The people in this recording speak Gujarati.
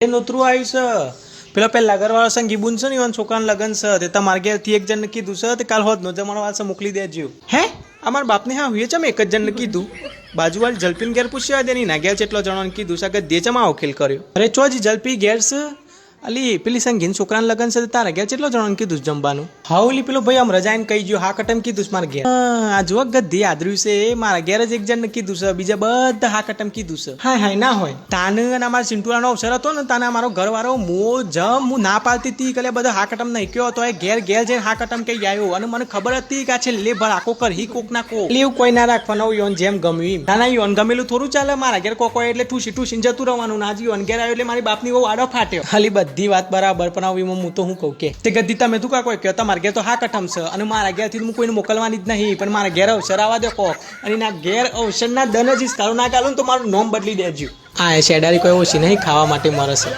એ નોતરું આવ્યું છે પેલા પેલા ઘરવાળા સંગ ગીબુન છે ને ઈવન છોકરાને લગન છે તે તમારા ઘેરથી એક જણને કીધું છે તે કાલ હોત નો જમણો વાળસે મોકલી દેજો હે અમાર બાપને હા હુએ ચમ એક જ જણને કીધું બાજુવાળી જલપીને ઘેર પૂછ્યા દેની ના ઘેર જેટલો જણોને કીધું છે કે દે ચમ આવો ખેલ કર્યો અરે ચોજી જલપી ઘેર છે અલી પેલી સંગીન છોકરાને લગન છે તારા ઘેર કેટલો જણોને કીધું જમવાનું હા ઓલી પેલો ભાઈ આમ રજાઈને કહી ગયો હા કટમ કીધું છે મારા ઘેર આ જો ગદ્દી આદર્યું છે મારા ઘેર જ એક જણને કીધું છે બીજા બધા હા કટમ કીધું છે હા હા ના હોય તાને અને અમારા ચિંટુલાનો અવસર હતો ને તાને અમારો ઘરવાળો હું ના પાડતી હતી કે બધા હા કટમ નહીં કયો તો એ ઘેર ઘેર જઈને હા કટમ કહી આવ્યો અને મને ખબર હતી કે આ છે લે ભર આખો કર હી કોક ના કો એવું કોઈ ના રાખવાનું યોન જેમ ગમ્યું ના ના યોન ગમેલું થોડું ચાલે મારા ઘેર કોકો એટલે ટૂસી જતું રહેવાનું ના યોન ઘેર આવ્યો એટલે મારી બાપની બહુ આડો ફાટ્યો ખાલી બધી વાત બરાબર પણ આવીમાં હું તો હું કહું કે તે ગદ્દી તમે તું કા કોઈ કહો તમારા ઘેર તો હા કટમ છે અને મારા ઘેરથી હું કોઈને મોકલવાની જ નહીં પણ મારા ઘેર અવસર આવવા દે કોક અને ના ઘેર અવસરના દન જ તારું ના ગાલું તો મારું નોમ બદલી દેજો આ શેડારી કોઈ ઓછી નહીં ખાવા માટે મરે છે